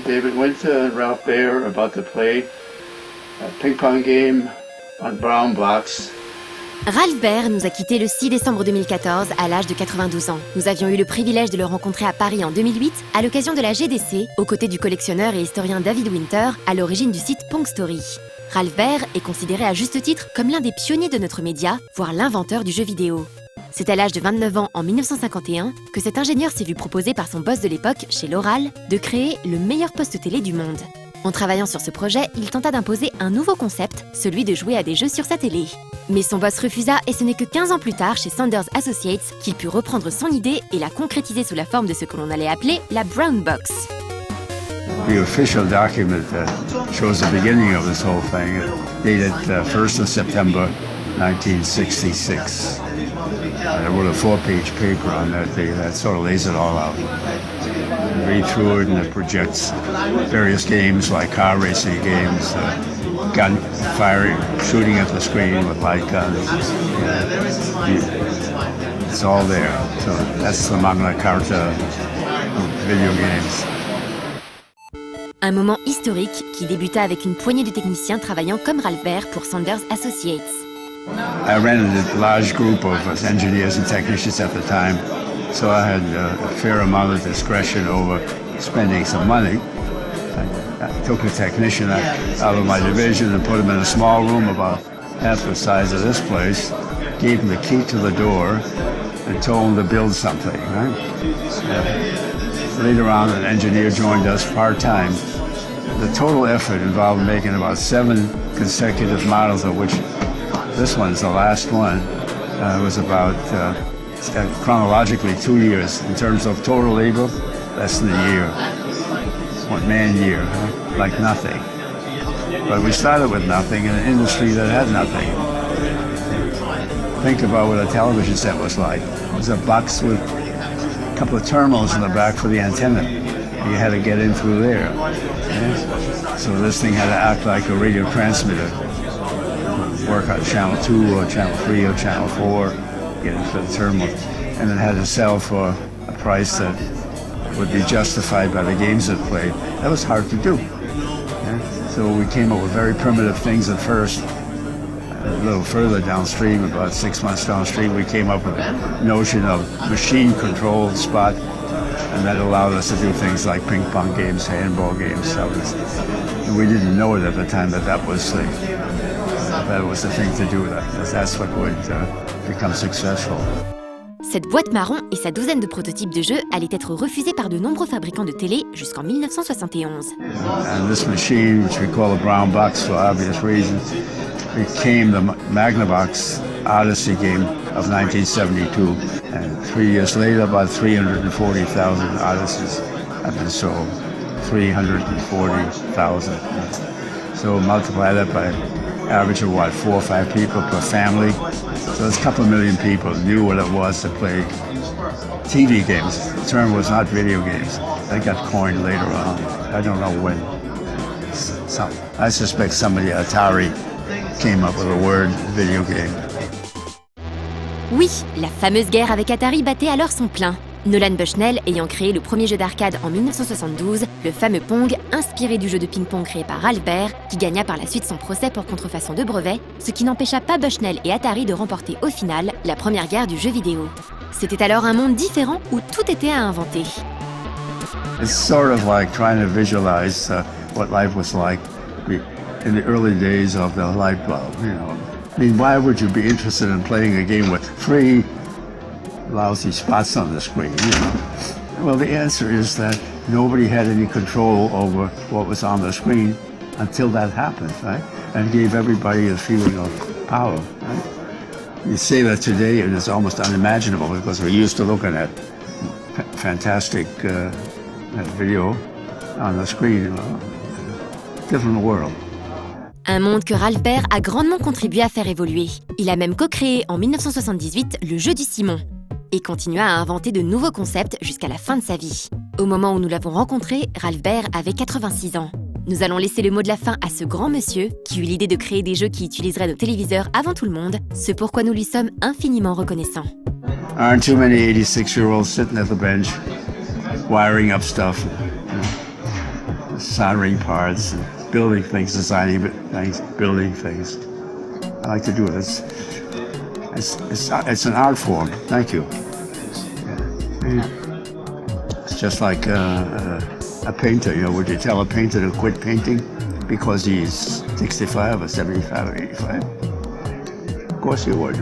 David went to Ralph Baer about to play a ping-pong game on brown blocks. Ralph Baer nous a quittés le 6 décembre 2014 à l'âge de 92 ans. Nous avions eu le privilège de le rencontrer à Paris en 2008 à l'occasion de la GDC, aux côtés du collectionneur et historien David Winter, à l'origine du site Pong Story. Ralph Baer est considéré à juste titre comme l'un des pionniers de notre média, voire l'inventeur du jeu vidéo. C'est à l'âge de 29 ans en 1951 que cet ingénieur s'est vu proposer par son boss de l'époque, chez L'Oral, de créer le meilleur poste télé du monde. En travaillant sur ce projet, il tenta d'imposer un nouveau concept, celui de jouer à des jeux sur sa télé. Mais son boss refusa et ce n'est que 15 ans plus tard, chez Sanders Associates, qu'il put reprendre son idée et la concrétiser sous la forme de ce que l'on allait appeler la Brown Box. The official document that shows the beginning of this whole thing, dated 1st of September 1966. I wrote a 4-page paper on that day that sort of lays it all out. You read through it and it projects various games like car racing games, gun firing, shooting at the screen with light guns. It's all there. So that's the Magna Carta of video games. Un moment historique qui débuta avec une poignée de techniciens travaillant comme Ralph Baer pour Sanders Associates. I ran a large group of engineers and technicians at the time, so I had a fair amount of discretion over spending some money. I took a technician out of my division and put him in a small room about half the size of this place, gave him the key to the door, and told him to build something. Right? Later on, an engineer joined us part-time. The total effort involved making about 7 consecutive models, of which this one's the last one. Was about, chronologically, 2 years. In terms of total labor, less than a year. 1 man-year, like nothing. But we started with nothing in an industry that had nothing. Think about what a television set was like. It was a box with a couple of terminals in the back for the antenna. You had to get in through there. Yeah? So this thing had to act like a radio transmitter. Work on channel 2 or channel 3 or channel 4, get into the terminal. And it had to sell for a price that would be justified by the games it played. That was hard to do. Yeah? So we came up with very primitive things at first. A little further downstream, about 6 months downstream, we came up with a notion of machine-controlled spot, and that allowed us to do things like ping-pong games, handball games. And we didn't know it at the time that was the thing to do. That's what would become successful. Cette boîte marron et sa douzaine de prototypes de jeux allaient être refusés par de nombreux fabricants de télé jusqu'en 1971. And this machine, which we call a brown box for obvious reasons, became the Magnavox Odyssey game of 1972. And 3 years later, about 340,000 Odysseys have been sold. 340,000. So multiply that by average of 4 or 5 people per family. So it's a couple of million people knew what it was to play TV games. The term was not video games. That got coined later on. I don't know when. I suspect somebody at Atari came up with the word video game. Oui, la fameuse guerre avec Atari battait alors son plein. Nolan Bushnell ayant créé le premier jeu d'arcade en 1972, le fameux Pong, inspiré du jeu de ping-pong créé par Ralph Baer, qui gagna par la suite son procès pour contrefaçon de brevet, ce qui n'empêcha pas Bushnell et Atari de remporter au final la première guerre du jeu vidéo. C'était alors un monde différent où tout était à inventer. It's sort of like trying to visualize what life was like in the early days of the light bulb, you know. I mean, why would you be interested in playing a game with 3 lousy spots on the screen, you know? Well, the answer is that nobody had any control over what was on the screen until that happened, right? And gave everybody a feeling of power, right? You say that today and it's almost unimaginable because we're used to looking at fantastic video on the screen, you know? Different world. Un monde que Ralph Baer a grandement contribué à faire évoluer. Il a même co-créé en 1978 le jeu du Simon et continua à inventer de nouveaux concepts jusqu'à la fin de sa vie. Au moment où nous l'avons rencontré, Ralph Baer avait 86 ans. Nous allons laisser le mot de la fin à ce grand monsieur qui eut l'idée de créer des jeux qui utiliseraient nos téléviseurs avant tout le monde, ce pourquoi nous lui sommes infiniment reconnaissants. Aren't too many 86-year-olds sitting at the bench, wiring up stuff. soldering parts, and building things, designing things, building things. I like to do it. It's an art form. Thank you. It's just like a painter. Would you tell a painter to quit painting because he's 65 or 75 or 85? Of course you would.